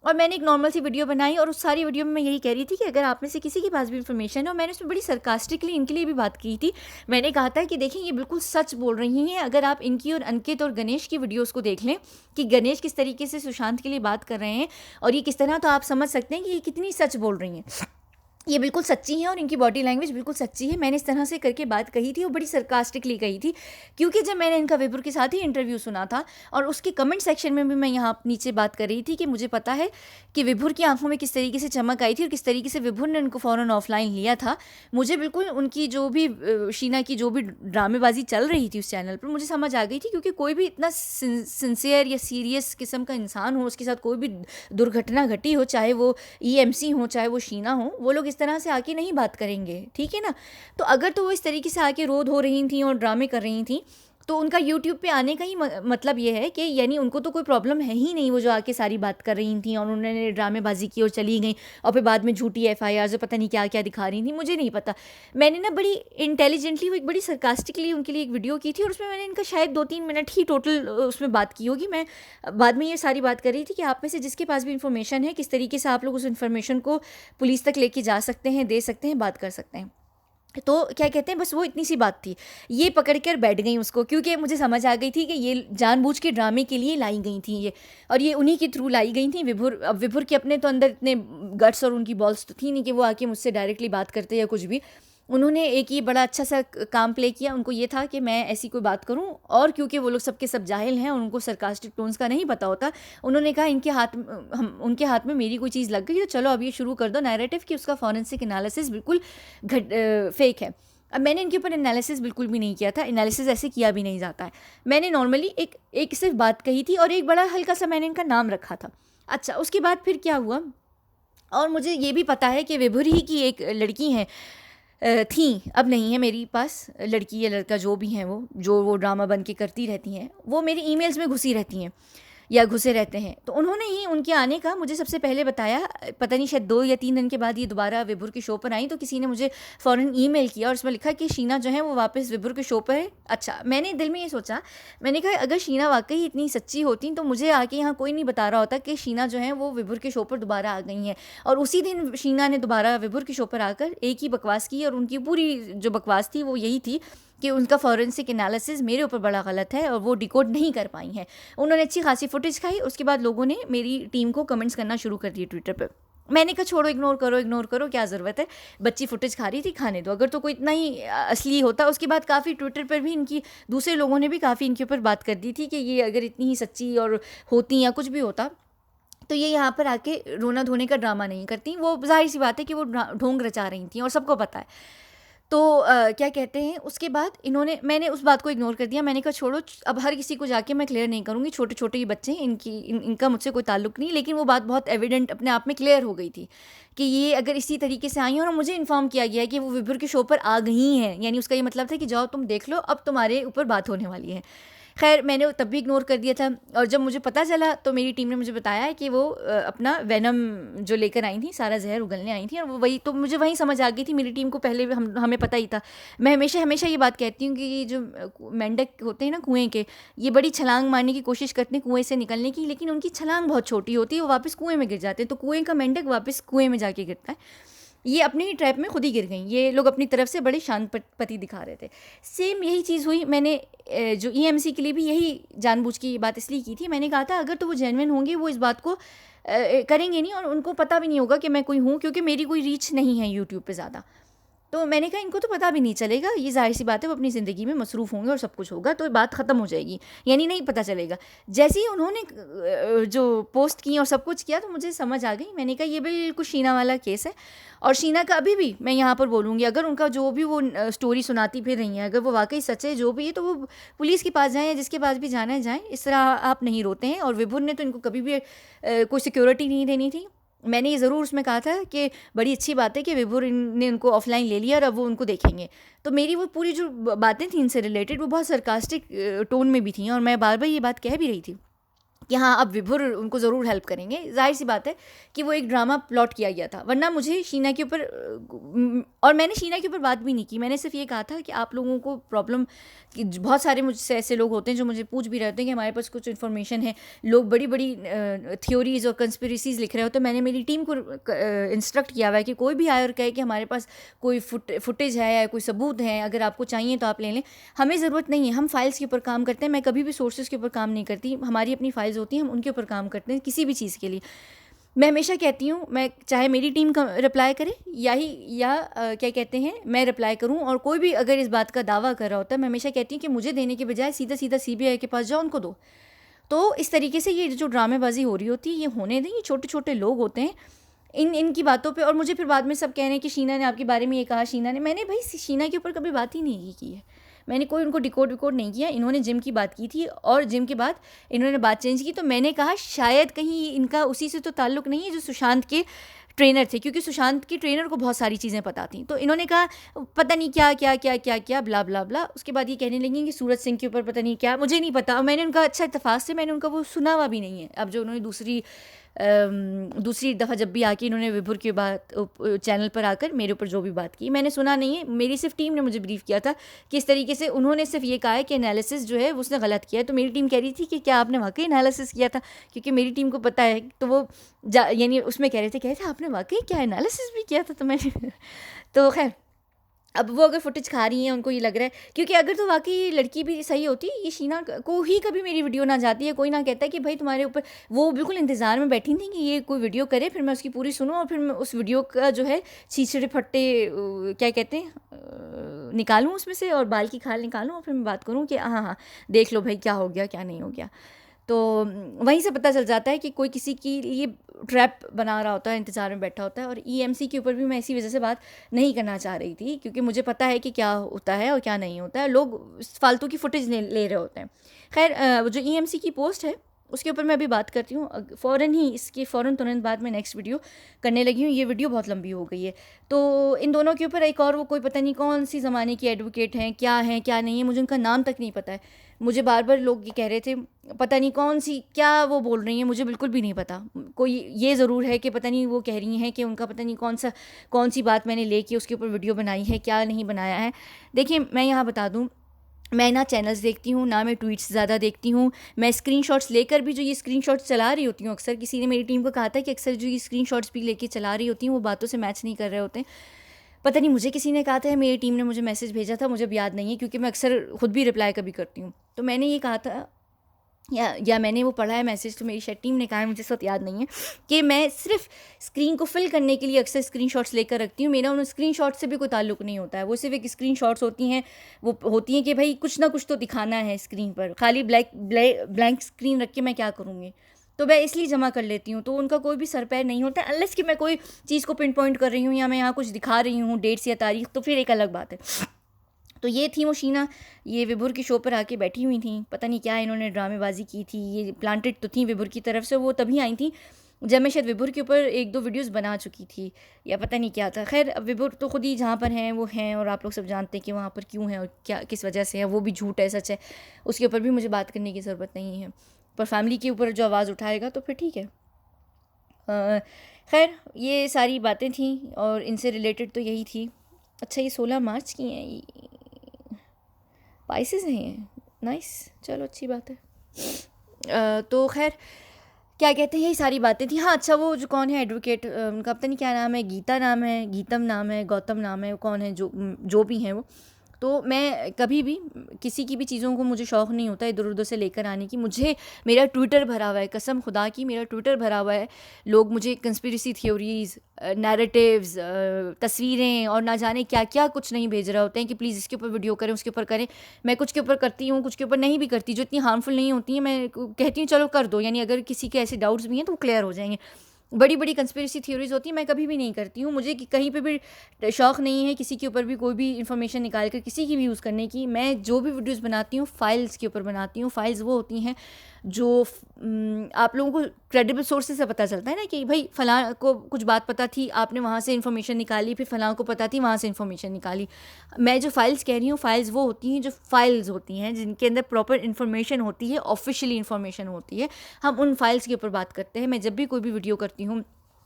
और मैंने एक नॉर्मल सी वीडियो बनाई और उस सारी वीडियो में मैं यही कह रही थी कि अगर आप में से किसी के पास भी इन्फॉर्मेशन है, और मैंने उसमें बड़ी सरकास्टिकली इनके लिए भी बात की थी। मैंने कहा था कि देखें ये बिल्कुल सच बोल रही हैं, अगर आप इनकी और अंकित और गणेश की वीडियोस को देख लें कि गणेश किस तरीके से सुशांत के लिए बात कर रहे हैं और ये किस तरह, तो आप समझ सकते हैं कि ये कितनी सच बोल रही हैं। ये बिल्कुल सच्ची है और इनकी बॉडी लैंग्वेज बिल्कुल सच्ची है। मैंने इस तरह से करके बात कही थी और बड़ी सरकास्टिकली कही थी, क्योंकि जब मैंने इनका विभुर के साथ ही इंटरव्यू सुना था और उसके कमेंट सेक्शन में भी मैं यहाँ नीचे बात कर रही थी कि मुझे पता है कि विभुर की आंखों में किस तरीके से चमक आई थी और किस तरीके से विभुर ने उनको फ़ौरन ऑफलाइन लिया था। मुझे बिल्कुल उनकी जो भी शीना की जो भी ड्रामेबाजी चल रही थी उस चैनल पर, मुझे समझ आ गई थी, क्योंकि कोई भी इतना सिंसियर या सीरियस किस्म का इंसान हो, उसके साथ कोई भी दुर्घटना घटी हो, चाहे वो ईएमसी हो चाहे वो शीना हो, वो लोग इस तरह से आके नहीं बात करेंगे, ठीक है ना। तो अगर तो वो इस तरीके से आके रोध हो रही थी और ड्रामे कर रही थी, तो उनका यूट्यूब पे आने का ही मतलब ये है कि यानी उनको तो कोई प्रॉब्लम है ही नहीं, वो जो आके सारी बात कर रही थी और उन्होंने ड्रामेबाजी की और चली गई और फिर बाद में झूठी एफआईआर जो पता नहीं क्या क्या दिखा रही थी, मुझे नहीं पता। मैंने ना बड़ी इंटेलिजेंटली, वो एक बड़ी सरकास्टिकली उनके लिए एक वीडियो की थी और उसमें मैंने इनका शायद 2-3 मिनट ही टोटल उसमें बात की होगी। मैं बाद में ये सारी बात कर रही थी कि आप में से जिसके पास भी इन्फॉर्मेशन है, किस तरीके से आप लोग उस इन्फॉर्मेशन को पुलिस तक लेके जा सकते हैं, दे सकते हैं, बात कर सकते हैं। तो क्या कहते हैं, बस वो इतनी सी बात थी। ये पकड़ कर बैठ गई उसको, क्योंकि मुझे समझ आ गई थी कि ये जानबूझ के ड्रामे के लिए लाई गई थी ये, और ये उन्हीं के थ्रू लाई गई थी। विभुर, अब विभुर के अपने तो अंदर इतने गट्स और उनकी बॉल्स तो थी नहीं कि वो आके मुझसे डायरेक्टली बात करते या कुछ भी। उन्होंने एक ये बड़ा अच्छा सा काम प्ले किया, उनको ये था कि मैं ऐसी कोई बात करूं, और क्योंकि वो लोग सबके सब जाहिल हैं और उनको सरकास्टिक टोन्स का नहीं पता होता, उन्होंने कहा उनके हाथ में मेरी कोई चीज़ लग गई, तो चलो अब ये शुरू कर दो नैरेटिव कि उसका फॉरेंसिक एनालिसिस बिल्कुल फेक है। अब मैंने इनके ऊपर एनालिसिस बिल्कुल भी नहीं किया था, एनालिसिस ऐसे किया भी नहीं जाता है। मैंने नॉर्मली एक सिर्फ बात कही थी और एक बड़ा हल्का सा मैंने इनका नाम रखा था। अच्छा, उसके बाद फिर क्या हुआ, और मुझे ये भी पता है कि विभुर ही की एक लड़की हैं, थी, अब नहीं है मेरी पास, लड़की या लड़का जो भी हैं, वो ड्रामा बन के करती रहती हैं, वो मेरी ईमेल्स में घुसी रहती हैं या घुसे रहते हैं। तो उन्होंने ही उनके आने का मुझे सबसे पहले बताया। पता नहीं शायद 2 या 3 दिन के बाद ये दोबारा विभुर के शो पर आई, तो किसी ने मुझे फ़ौरन ईमेल किया और उसमें लिखा कि शीना जो है वो वापस विभुर के शो पर है। अच्छा, मैंने दिल में ये सोचा, मैंने कहा अगर शीना वाकई इतनी सच्ची होती तो मुझे आके यहाँ कोई नहीं बता रहा होता कि शीना जो है वो विभुर के शो पर दोबारा आ गई हैं। और उसी दिन शीना ने दोबारा विभुर के शो पर आकर एक ही बकवास की, और उनकी पूरी जो बकवास थी वो यही थी कि उनका फॉरेंसिक एनालिसिस मेरे ऊपर बड़ा गलत है और वो डिकोड नहीं कर पाई हैं। उन्होंने अच्छी खासी फुटेज खाई, उसके बाद लोगों ने मेरी टीम को कमेंट्स करना शुरू कर दिए ट्विटर पर। मैंने कहा छोड़ो, इग्नोर करो, क्या ज़रूरत है, बच्ची फुटेज खा रही थी, खाने दो, अगर तो कोई इतना ही असली होता। उसके बाद काफ़ी ट्विटर पर भी इनकी दूसरे लोगों ने भी काफ़ी इनके ऊपर बात कर दी थी कि ये अगर इतनी ही सच्ची और होती या कुछ भी होता तो ये यहाँ पर आके रोना धोने का ड्रामा नहीं करती। वो जाहिर सी बात है कि वो ढोंग रचा रही थी और सबको पता है। तो क्या कहते हैं, उसके बाद मैंने उस बात को इग्नोर कर दिया। मैंने कहा छोड़ो, अब हर किसी को जाके मैं क्लियर नहीं करूँगी, छोटे छोटे ही बच्चे हैं, इनका मुझसे कोई ताल्लुक नहीं। लेकिन वो बात बहुत एविडेंट अपने आप में क्लियर हो गई थी कि ये अगर इसी तरीके से आई हैं, और मुझे इन्फॉर्म किया गया है कि वो विभुर के शो पर आ गई हैं, यानी उसका ये मतलब था कि जाओ तुम देख लो, अब तुम्हारे ऊपर बात होने वाली है। खैर, मैंने तब भी इग्नोर कर दिया था, और जब मुझे पता चला तो मेरी टीम ने मुझे बताया है कि वो अपना वेनम जो लेकर आई थी, सारा जहर उगलने आई थी, और वो वही, तो मुझे वहीं समझ आ गई थी। मेरी टीम को पहले भी हमें पता ही था। मैं हमेशा ये बात कहती हूँ कि ये जो मेंढक होते हैं ना कुएँ के, ये बड़ी छलांग मारने की कोशिश करते हैं कुएँ से निकलने की, लेकिन उनकी छलांग बहुत छोटी होती है, वो वापस कुएँ में गिर जाते हैं। तो कुएँ का मेंढक वापस कुएँ में जाके गिरता है। ये अपने ही ट्रैप में खुद ही गिर गई। ये लोग अपनी तरफ से बड़े शांत पति दिखा रहे थे। सेम यही चीज़ हुई। मैंने जो ईएमसी के लिए भी यही जानबूझ की बात इसलिए की थी। मैंने कहा था अगर तो वो जेन्युइन होंगे, वो इस बात को करेंगे नहीं, और उनको पता भी नहीं होगा कि मैं कोई हूँ, क्योंकि मेरी कोई रीच नहीं है यूट्यूब पे ज़्यादा। तो मैंने कहा इनको तो पता भी नहीं चलेगा, ये ज़ाहिर सी बात है वो अपनी ज़िंदगी में मसरूफ़ होंगे और सब कुछ होगा तो बात ख़त्म हो जाएगी, यानी नहीं पता चलेगा। जैसे ही उन्होंने जो पोस्ट की और सब कुछ किया तो मुझे समझ आ गई। मैंने कहा ये बिल्कुल शीना वाला केस है, और शीना का अभी भी मैं यहाँ पर बोलूँगी, अगर उनका जो भी वो स्टोरी सुनाती फिर रही हैं, अगर वो वाकई सच है जो भी है, तो वो पुलिस के पास जाएँ या जिसके पास भी जाना है जाएँ। इस तरह आप नहीं रोते हैं। और विभुर ने तो इनको कभी भी कोई सिक्योरिटी नहीं देनी थी। मैंने ये ज़रूर उसमें कहा था कि बड़ी अच्छी बात है कि विभुर ने उनको ऑफलाइन ले लिया और अब वो उनको देखेंगे। तो मेरी वो पूरी जो बातें थी इनसे रिलेटेड वो बहुत सरकास्टिक टोन में भी थी, और मैं बार बार ये बात कह भी रही थी कि हाँ अब विभुर उनको ज़रूर हेल्प करेंगे। जाहिर सी बात है कि वो एक ड्रामा प्लॉट किया गया था, वरना मुझे शीना के ऊपर और मैंने शीना के ऊपर बात भी नहीं की। मैंने सिर्फ ये कहा था कि आप लोगों को प्रॉब्लम कि बहुत सारे मुझसे ऐसे लोग होते हैं जो मुझे पूछ भी रहे होते हैं कि हमारे पास कुछ इन्फॉर्मेशन है, लोग बड़ी बड़ी थ्योरीज़ और कंस्पिरेसीज़ लिख रहे होते हैं। मैंने मेरी टीम को इंस्ट्रक्ट किया हुआ है कि कोई भी आए और कहे कि हमारे पास कोई फुटेज है या कोई सबूत है, अगर आपको चाहिए तो आप ले लें, हमें ज़रूरत नहीं है। हम फाइल्स के ऊपर काम करते हैं। मैं कभी भी सोर्सेज के ऊपर काम नहीं करती, हमारी अपनी फाइल्स होती हैं, हम उनके ऊपर काम करते हैं किसी भी चीज़ के लिए। मैं हमेशा कहती हूँ, मैं चाहे मेरी टीम का रिप्लाई करे क्या कहते हैं मैं रिप्लाई करूँ, और कोई भी अगर इस बात का दावा कर रहा होता है, मैं हमेशा कहती हूँ कि मुझे देने के बजाय सीधा सीधा सीबीआई के पास जाओ, उनको दो। तो इस तरीके से ये जो ड्रामेबाजी हो रही होती है ये होने दें। ये छोटे छोटे लोग होते हैं इनकी बातों पे, और मुझे फिर बाद में सब कह रहे हैं कि शीना ने आपके बारे में ये कहा, शीना ने, मैंने भाई शीना के ऊपर कभी बात ही नहीं की है। मैंने कोई उनको डिकोड विकोड नहीं किया। इन्होंने जिम की बात की थी और जिम के बाद इन्होंने बात चेंज की, तो मैंने कहा शायद कहीं इनका उसी से तो ताल्लुक़ नहीं है जो सुशांत के ट्रेनर थे, क्योंकि सुशांत के ट्रेनर को बहुत सारी चीज़ें पता थी। तो इन्होंने कहा पता नहीं क्या क्या क्या क्या क्या ब्ला ब्ला ब्ला। उसके बाद ये कहने लगी कि सूरज सिंह के ऊपर पता नहीं क्या, मुझे नहीं पता। मैंने उनका अच्छा इत्तेफाक से मैंने उनका वो सुना हुआ भी नहीं है। अब जो उन्होंने दूसरी दफ़ा जब भी आके इन्होंने विभुर की बात चैनल पर आकर मेरे ऊपर जो भी बात की, मैंने सुना नहीं है। मेरी सिर्फ टीम ने मुझे ब्रीफ किया था कि इस तरीके से उन्होंने सिर्फ ये कहा है कि एनालिसिस जो है उसने गलत किया है। तो मेरी टीम कह रही थी कि क्या आपने वाकई एनालिसिस किया था, क्योंकि मेरी टीम को पता है। तो वो यानी उसमें कह रहे थे आपने वाकई क्या एनालिसिस भी किया था। तो मैंने तो खैर अब वो अगर फुटेज खा रही हैं, उनको ये लग रहा है, क्योंकि अगर तो वाकई लड़की भी सही होती, ये शीना को ही कभी मेरी वीडियो ना जाती है, कोई ना कहता है कि भाई तुम्हारे ऊपर, वो बिल्कुल इंतज़ार में बैठी थी कि ये कोई वीडियो करे, फिर मैं उसकी पूरी सुनूँ और फिर मैं उस वीडियो का जो है छीछड़े फट्टे क्या कहते हैं निकालूँ उसमें से, और बाल की खाल निकालूँ, और फिर मैं बात करूँ कि हाँ हाँ देख लो भाई क्या हो गया क्या नहीं हो गया। तो वहीं से पता चल जाता है कि कोई किसी की ये ट्रैप बना रहा होता है, इंतज़ार में बैठा होता है। और ईएमसी के ऊपर भी मैं इसी वजह से बात नहीं करना चाह रही थी, क्योंकि मुझे पता है कि क्या होता है और क्या नहीं होता है। लोग फालतू की फुटेज ले रहे होते हैं। खैर जो ईएमसी की पोस्ट है उसके ऊपर मैं अभी बात करती हूँ फ़ौरन ही। इसके फ़ौरन तुरंत बाद मैं नेक्स्ट वीडियो करने लगी हूँ। ये वीडियो बहुत लंबी हो गई है। तो इन दोनों के ऊपर एक और वो कोई पता नहीं कौन सी ज़माने की एडवोकेट हैं क्या नहीं है, मुझे उनका नाम तक नहीं पता है। मुझे बार बार लोग ये कह रहे थे पता नहीं कौन सी क्या वो बोल रही हैं, मुझे बिल्कुल भी नहीं पता। कोई ये ज़रूर है कि पता नहीं वो कह रही हैं कि उनका पता नहीं कौन सी बात मैंने लेके उसके ऊपर वीडियो बनाई है, क्या नहीं बनाया है। देखिए मैं यहाँ बता दूँ, मैं ना चैनल्स देखती हूँ ना मैं ट्वीट्स ज़्यादा देखती हूँ। मैं स्क्रीनशॉट्स लेकर भी जो ये स्क्रीनशॉट्स चला रही होती हूँ, अक्सर किसी ने मेरी टीम को कहा था कि अक्सर जो ये स्क्रीनशॉट्स भी लेके चला रही होती हैं वो बातों से मैच नहीं कर रहे होते हैं। पता नहीं मुझे किसी ने कहा था, मेरी टीम ने मुझे मैसेज भेजा था, मुझे अब याद नहीं है, क्योंकि मैं अक्सर खुद भी रिप्लाई कभी करती हूँ। तो मैंने ये कहा था या मैंने वो पढ़ा है मैसेज, तो मेरी शायद टीम ने कहा है, मुझे इस वक्त याद नहीं है, कि मैं सिर्फ स्क्रीन को फिल करने के लिए अक्सर स्क्रीनशॉट्स लेकर रखती हूँ। मेरा उन स्क्रीनशॉट्स से भी कोई ताल्लुक नहीं होता है। वो सिर्फ एक स्क्रीनशॉट्स होती हैं, वो होती हैं कि भाई कुछ ना कुछ तो दिखाना है स्क्रीन पर। खाली ब्लैंक स्क्रीन रख के मैं क्या करूँगी, तो मैं इसलिए जमा कर लेती हूँ। तो उनका कोई भी सर पैर नहीं होता, अनलेस कि मैं कोई चीज़ को पिन पॉइंट कर रही हूँ या मैं यहाँ कुछ दिखा रही हूँ डेट्स या तारीख, तो फिर एक अलग बात है। तो ये थी वो शीना, ये विभुर की शो पर आके बैठी हुई थी। पता नहीं क्या इन्होंने ड्रामेबाजी की थी, ये प्लांटेड तो थी विभुर की तरफ से। वो तभी आई थी जब मैं शायद विभुर के ऊपर 1-2 वीडियोस बना चुकी थी, या पता नहीं क्या था। खैर अब विभुर तो खुद ही जहाँ पर हैं वो हैं, और आप लोग सब जानते हैं कि वहाँ पर क्यों हैं और क्या किस वजह से है। वो भी झूठ है सच है, उसके ऊपर भी मुझे बात करने की ज़रूरत नहीं है। पर फैमिली के ऊपर जो आवाज़ उठाएगा तो फिर ठीक है। खैर ये सारी बातें थी और इनसे रिलेटेड तो यही थी। अच्छा ये 16 मार्च की हैं, पाइसेस हैं ये, नाइस, चलो अच्छी बात है। तो खैर क्या कहते हैं, यही सारी बातें थी। हाँ अच्छा वो जो कौन है एडवोकेट, उनका पता नहीं क्या नाम है, गीता नाम है, गीतम नाम है, गौतम नाम है, कौन है जो भी हैं वो, तो मैं कभी भी किसी की भी चीज़ों को मुझे शौक़ नहीं होता इधर उधर से लेकर आने की। मुझे मेरा ट्विटर भरा हुआ है, कसम खुदा की मेरा ट्विटर भरा हुआ है। लोग मुझे कंस्पिरेसी थ्योरीज़, नैरेटिव्स, तस्वीरें और ना जाने क्या क्या कुछ नहीं भेज रहे होते हैं कि प्लीज़ इसके ऊपर वीडियो करें, उसके ऊपर करें। मैं कुछ के ऊपर करती हूँ, कुछ के ऊपर नहीं भी करती, जो इतनी हार्मफुल नहीं होती हैं मैं कहती हूँ चलो कर दो, यानी अगर किसी के ऐसे डाउट्स भी हैं तो वो क्लियर हो जाएंगे। बड़ी बड़ी कंस्पिरेसी थ्योरीज़ होती हैं, मैं कभी भी नहीं करती हूँ। मुझे कहीं पे भी शौक़ नहीं है किसी के ऊपर भी कोई भी इन्फॉर्मेशन निकाल कर किसी की भी यूज़ करने की। मैं जो भी वीडियोज़ बनाती हूँ फ़ाइल्स के ऊपर बनाती हूँ। फ़ाइल्स वो होती हैं जो आप लोगों को क्रेडिबल सोर्सेज से पता चलता है ना कि भाई फ़लाँ को कुछ बात पता थी, आपने वहाँ से इन्फॉर्मेशन निकाली, फिर फ़लाँ को पता थी, वहाँ से इन्फॉर्मेशन निकाली। मैं जो फ़ाइल्स कह रही हूँ, फ़ाइल्स वो होती हैं जो फ़ाइल्स होती हैं जिनके अंदर प्रॉपर इन्फॉर्मेशन होती है, ऑफिशियली इन्फॉर्मेशन होती है। हम उन फ़ाइल्स के ऊपर बात करते हैं। मैं जब भी कोई भी वीडियो करती हूँ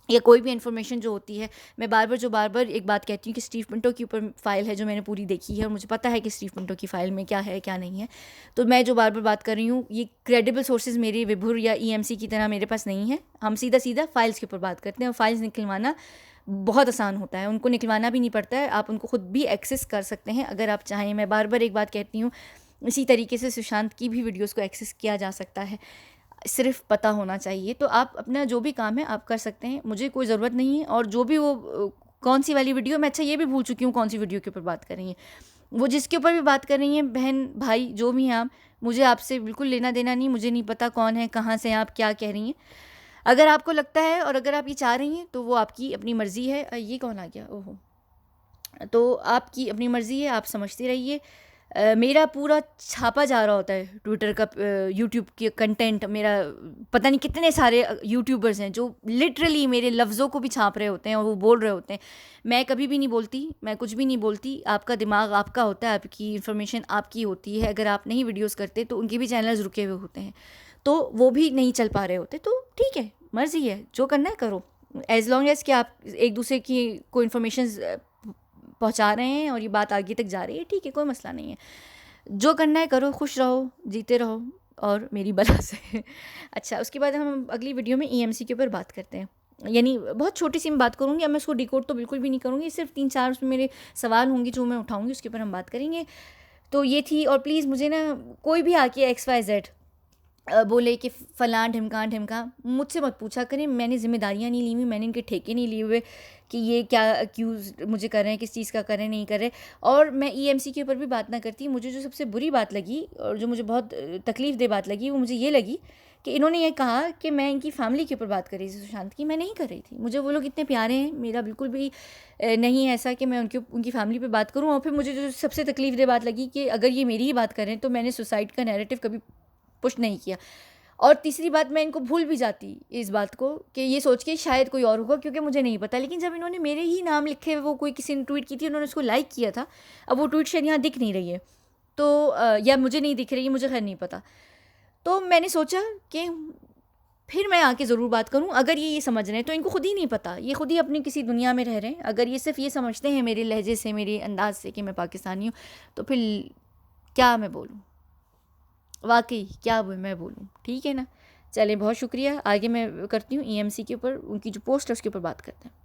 या कोई भी इन्फॉर्मेशन जो होती है, मैं बार बार एक बात कहती हूँ कि स्टीव पिंटो के ऊपर फ़ाइल है जो मैंने पूरी देखी है और मुझे पता है कि स्टीव पिंटो की फ़ाइल में क्या है क्या नहीं है। तो मैं जो बार बात कर रही हूँ, ये क्रेडिबल सोर्सेज मेरे विभुर या ईएमसी की तरह मेरे पास नहीं है। हम सीधा फ़ाइल्स के ऊपर बात करते हैं और फ़ाइल्स निकलवाना बहुत आसान होता है, उनको निकलवाना भी नहीं पड़ता है, आप उनको खुद भी एक्सेस कर सकते हैं अगर आप चाहें। मैं बार एक बात कहती हूँ, इसी तरीके से सुशांत की भी वीडियोज़ को एक्सेस किया जा सकता है, सिर्फ पता होना चाहिए। तो आप अपना जो भी काम है आप कर सकते हैं, मुझे कोई ज़रूरत नहीं है। और जो भी वो कौन सी वाली वीडियो, मैं अच्छा ये भी भूल चुकी हूँ कौन सी वीडियो के ऊपर बात कर रही हैं, वो जिसके ऊपर भी बात कर रही हैं, बहन भाई जो भी हैं आप, मुझे आपसे बिल्कुल लेना देना नहीं। मुझे नहीं पता कौन है, कहाँ से हैं आप, क्या कह रही हैं। अगर आपको लगता है और अगर आप ये चाह रही हैं तो वो आपकी अपनी मर्ज़ी है। ये कौन आ गया, ओहो, तो आपकी अपनी मर्ज़ी है, आप समझते रहिए। मेरा पूरा छापा जा रहा होता है ट्विटर का, यूट्यूब के कंटेंट मेरा, पता नहीं कितने सारे यूट्यूबर्स हैं जो लिटरली मेरे लफ्ज़ों को भी छाप रहे होते हैं और वो बोल रहे होते हैं। मैं कभी भी नहीं बोलती, मैं कुछ भी नहीं बोलती। आपका दिमाग आपका होता है, आपकी इन्फॉर्मेशन आपकी होती है। अगर आप नहीं वीडियोज़ करते तो उनके भी चैनल्स रुके हुए होते हैं, तो वो भी नहीं चल पा रहे होते। तो ठीक है, मर्ज़ी है, जो करना है करो, एज़ लॉन्ग एज़ कि आप एक दूसरे की कोई इन्फॉर्मेशन पहुंचा रहे हैं और ये बात आगे तक जा रही है, ठीक है, कोई मसला नहीं है। जो करना है करो, खुश रहो, जीते रहो और मेरी बला से। अच्छा, उसके बाद हम अगली वीडियो में ईएमसी के ऊपर बात करते हैं। यानी बहुत छोटी सी मैं बात करूँगी, अब मैं उसको डिकोड तो बिल्कुल भी नहीं करूँगी, सिर्फ 3-4 उसमें मेरे सवाल होंगे जो मैं उठाऊँगी, उसके ऊपर हम बात करेंगे। तो ये थी। और प्लीज़ मुझे ना कोई भी आके XYZ बोले कि फ़लाँ ढिमका, मुझसे मत पूछा करें। मैंने ज़िम्मेदारियाँ नहीं ली हुई, मैंने इनके ठेके नहीं लिए हुए कि ये क्या अक्यूज़ मुझे कर रहे हैं, किस चीज़ का कर रहे हैं, नहीं कर रहे। और मैं ईएमसी के ऊपर भी बात ना करती। मुझे जो सबसे बुरी बात लगी और जो मुझे बहुत तकलीफ़ दे बात लगी, वो मुझे ये लगी कि इन्होंने ये कहा कि मैं इनकी फ़ैमिली के ऊपर बात कर रही थी, सुशांत की। मैं नहीं कर रही थी। मुझे वो लोग इतने प्यारे हैं, मेरा बिल्कुल भी नहीं है ऐसा कि मैं उनकी फ़ैमिली पे बात करूँ। और फिर मुझे जो सबसे तकलीफ़ दे बात लगी कि अगर ये मेरी ही बात कर रहे हैं तो मैंने सुसाइड का नैरेटिव कभी पुश नहीं किया। और तीसरी बात, मैं इनको भूल भी जाती इस बात को कि ये सोच के शायद कोई और होगा, क्योंकि मुझे नहीं पता। लेकिन जब इन्होंने मेरे ही नाम लिखे, वो कोई किसी ने ट्वीट की थी, उन्होंने उसको लाइक किया था। अब वो ट्वीट शायद यहाँ दिख नहीं रही है, तो या मुझे नहीं दिख रही है, मुझे खैर नहीं पता। तो मैंने सोचा कि फिर मैं आके ज़रूर बात करूं। अगर ये समझ रहे हैं तो इनको खुद ही नहीं पता, ये खुद ही अपनी किसी दुनिया में रह रहे हैं। अगर ये सिर्फ ये समझते हैं मेरे लहजे से, मेरे अंदाज से कि मैं पाकिस्तानी हूँ, तो फिर क्या मैं बोलूँ, वाकई क्या मैं बोलूँ। ठीक है ना, चलें, बहुत शुक्रिया। आगे मैं करती हूँ ईएमसी के ऊपर, उनकी जो पोस्ट है उसके ऊपर बात करते हैं।